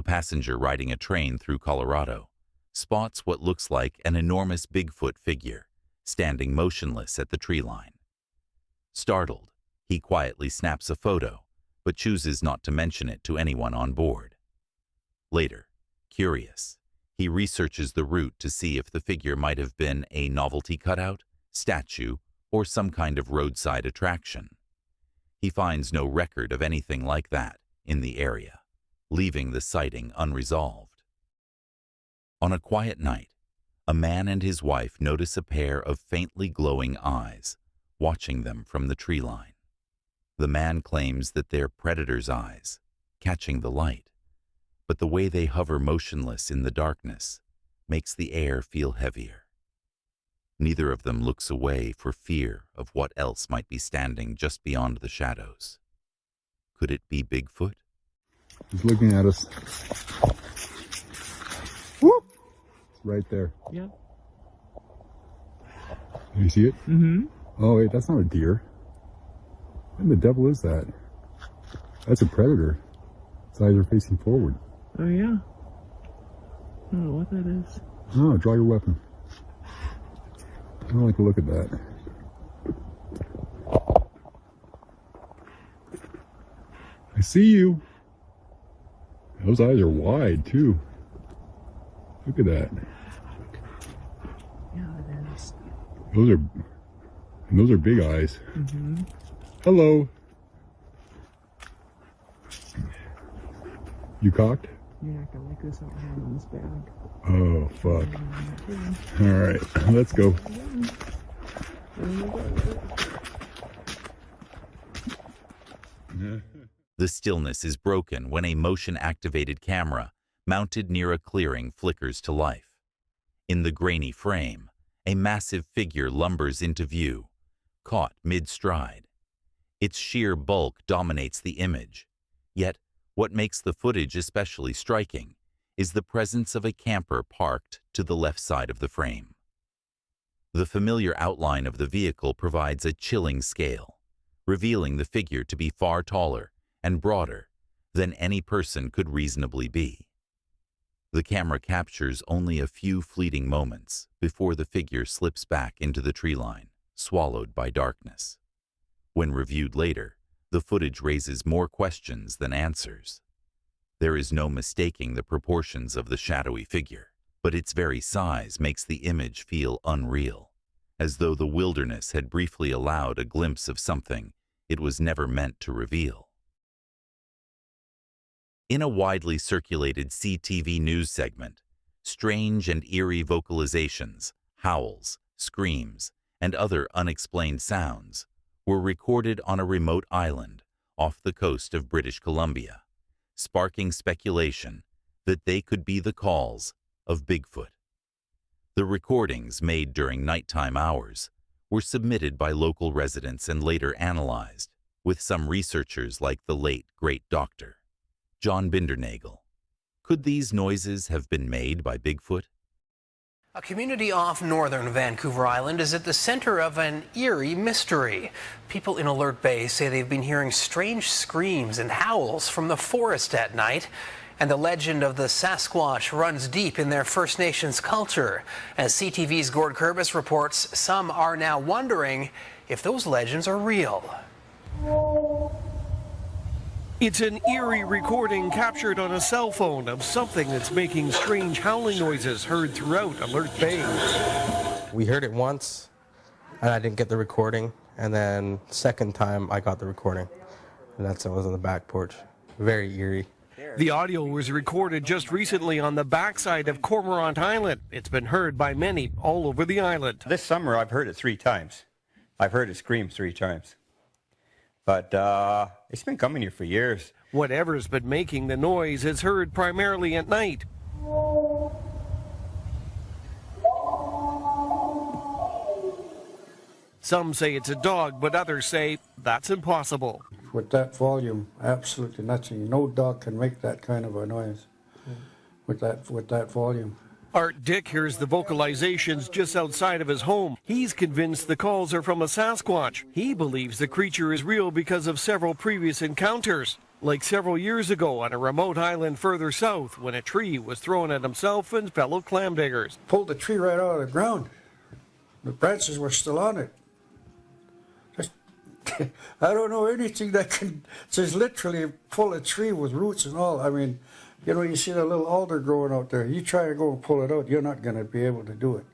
a passenger riding a train through Colorado, spots what looks like an enormous Bigfoot figure standing motionless at the tree line. Startled, he quietly snaps a photo, but chooses not to mention it to anyone on board. Later, curious, he researches the route to see if the figure might have been a novelty cutout, statue, or some kind of roadside attraction. He finds no record of anything like that in the area, leaving the sighting unresolved. On a quiet night, a man and his wife notice a pair of faintly glowing eyes watching them from the tree line. The man claims that they're predator's eyes, catching the light, but the way they hover motionless in the darkness makes the air feel heavier. Neither of them looks away for fear of what else might be standing just beyond the shadows. Could it be Bigfoot? He's looking at us. Whoop! It's right there. Yeah. You see it? Mm-hmm. Oh, wait, that's not a deer. What the devil is that? That's a predator. Its eyes are facing forward. Oh, yeah. I don't know what that is. Oh, draw your weapon. I don't like to look at that. I see you. Those eyes are wide, too. Look at that. Yeah, it is. Those are big eyes. Mm-hmm. Hello. You cocked? You're not gonna like this out here in this bag. Oh, fuck. All right, let's go. The stillness is broken when a motion-activated camera mounted near a clearing flickers to life. In the grainy frame, a massive figure lumbers into view, caught mid-stride. Its sheer bulk dominates the image, yet what makes the footage especially striking is the presence of a camper parked to the left side of the frame. The familiar outline of the vehicle provides a chilling scale, revealing the figure to be far taller and broader than any person could reasonably be. The camera captures only a few fleeting moments before the figure slips back into the tree line, swallowed by darkness. When reviewed later, the footage raises more questions than answers. There is no mistaking the proportions of the shadowy figure, but its very size makes the image feel unreal, as though the wilderness had briefly allowed a glimpse of something it was never meant to reveal. In a widely circulated CTV news segment, strange and eerie vocalizations, howls, screams, and other unexplained sounds were recorded on a remote island off the coast of British Columbia, sparking speculation that they could be the calls of Bigfoot. The recordings, made during nighttime hours, were submitted by local residents and later analyzed, with some researchers like the late great Dr. John Bindernagel. Could these noises have been made by Bigfoot? A community off northern Vancouver Island is at the center of an eerie mystery. People in Alert Bay say they've been hearing strange screams and howls from the forest at night. And the legend of the Sasquatch runs deep in their First Nations culture. As CTV's Gord Kurbis reports, some are now wondering if those legends are real. It's an eerie recording captured on a cell phone of something that's making strange howling noises heard throughout Alert Bay. We heard it once, and I didn't get the recording, and then second time I got the recording, and that's when I was on the back porch. Very eerie. The audio was recorded just recently on the backside of Cormorant Island. It's been heard by many all over the island. This summer I've heard it 3 times. I've heard it scream 3 times. But it's been coming here for years. Whatever's been making the noise is heard primarily at night. Some say it's a dog, but others say that's impossible. With that volume, absolutely nothing. No dog can make that kind of a noise with that volume. Art Dick hears the vocalizations just outside of his home. He's convinced the calls are from a Sasquatch. He believes the creature is real because of several previous encounters. like several years ago on a remote island further south when a tree was thrown at himself and fellow clam diggers. Pulled the tree right out of the ground. The branches were still on it. I don't know anything that can just literally pull a tree with roots and all. I mean, you know, you see that little alder growing out there. You try to go and pull it out, you're not going to be able to do it.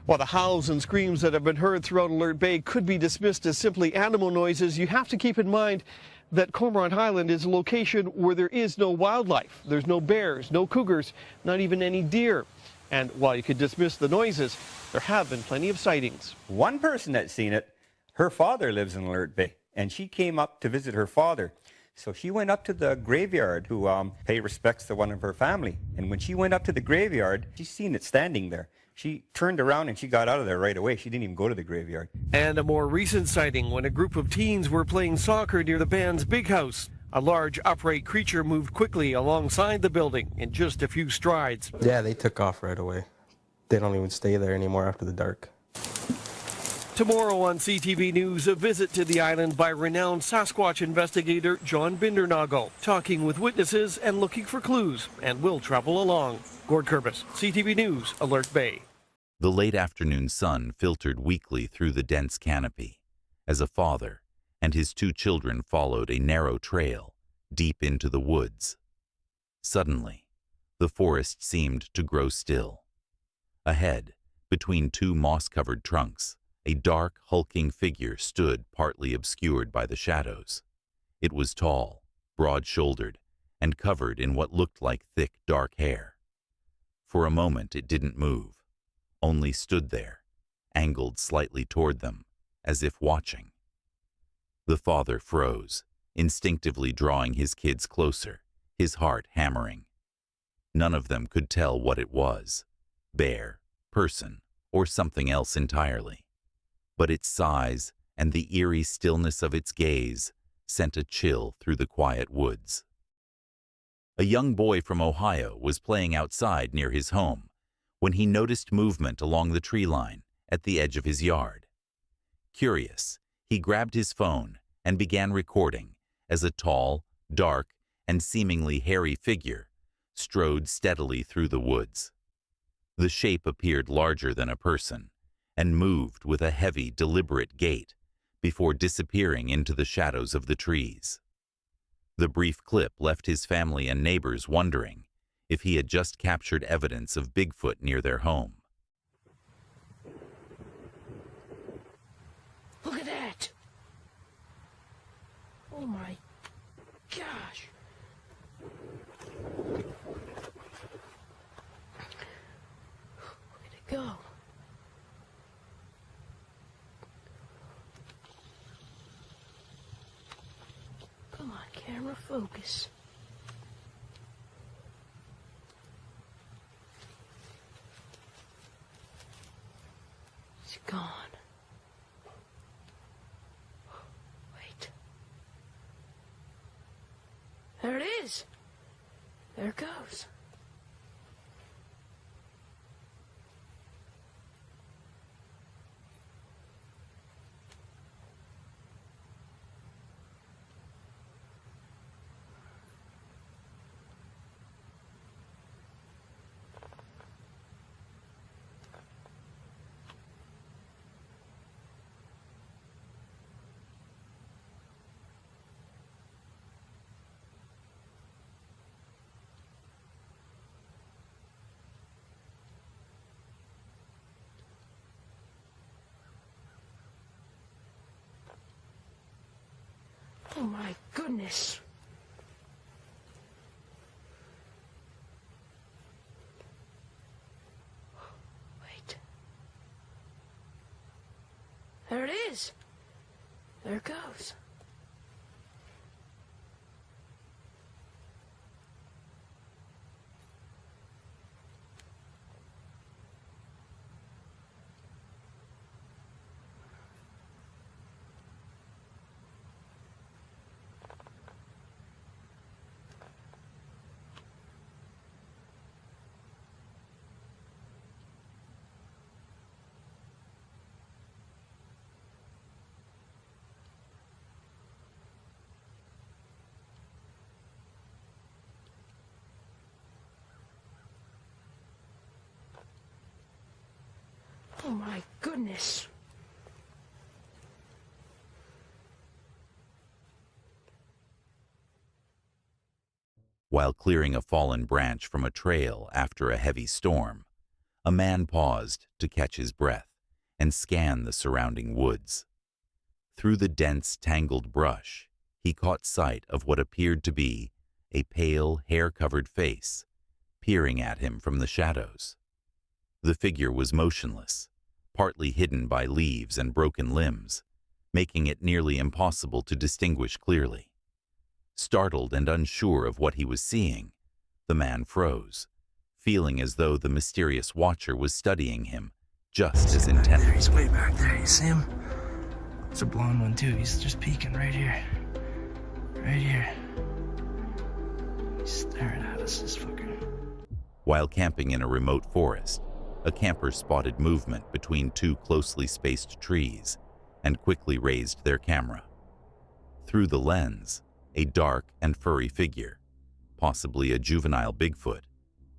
While the howls and screams that have been heard throughout Alert Bay could be dismissed as simply animal noises, you have to keep in mind that Cormorant Island is a location where there is no wildlife. There's no bears, no cougars, not even any deer. And while you could dismiss the noises, there have been plenty of sightings. One person that's seen it, her father lives in Alert Bay, and she came up to visit her father. So she went up to the graveyard to pay respects to one of her family. And when she went up to the graveyard, she seen it standing there. She turned around and she got out of there right away. She didn't even go to the graveyard. And a more recent sighting when a group of teens were playing soccer near the band's big house. A large upright creature moved quickly alongside the building in just a few strides. Yeah, they took off right away. They don't even stay there anymore after the dark. Tomorrow on CTV News, a visit to the island by renowned Sasquatch investigator John Bindernagle, talking with witnesses and looking for clues, and we'll travel along. Gord Kurbis, CTV News, Alert Bay. The late afternoon sun filtered weakly through the dense canopy as a father and his two children followed a narrow trail deep into the woods. Suddenly, the forest seemed to grow still. Ahead, between two moss-covered trunks, a dark, hulking figure stood partly obscured by the shadows. It was tall, broad-shouldered, and covered in what looked like thick, dark hair. For a moment it didn't move, only stood there, angled slightly toward them, as if watching. The father froze, instinctively drawing his kids closer, his heart hammering. None of them could tell what it was, bear, person, or something else entirely. But its size and the eerie stillness of its gaze sent a chill through the quiet woods. A young boy from Ohio was playing outside near his home when he noticed movement along the tree line at the edge of his yard. Curious, he grabbed his phone and began recording as a tall, dark, and seemingly hairy figure strode steadily through the woods. The shape appeared larger than a person and moved with a heavy, deliberate gait before disappearing into the shadows of the trees. The brief clip left his family and neighbors wondering if he had just captured evidence of Bigfoot near their home. Look at that! Oh my gosh! Where'd it go? Come on, camera, focus. It's gone. Wait. There it is. There it goes. Oh my goodness. Wait. There it is. There it goes. Oh my goodness. While clearing a fallen branch from a trail after a heavy storm, a man paused to catch his breath and scan the surrounding woods. Through the dense, tangled brush, he caught sight of what appeared to be a pale, hair-covered face peering at him from the shadows. The figure was motionless, partly hidden by leaves and broken limbs, making it nearly impossible to distinguish clearly. Startled and unsure of what he was seeing, the man froze, feeling as though the mysterious watcher was studying him just as intently. He's way back there. You see him? It's a blonde one too. He's just peeking right here. Right here. He's staring at us, this fucker. While camping in a remote forest, a camper spotted movement between two closely spaced trees and quickly raised their camera. Through the lens, a dark and furry figure, possibly a juvenile Bigfoot,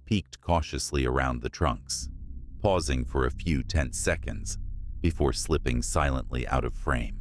peeked cautiously around the trunks, pausing for a few tense seconds before slipping silently out of frame.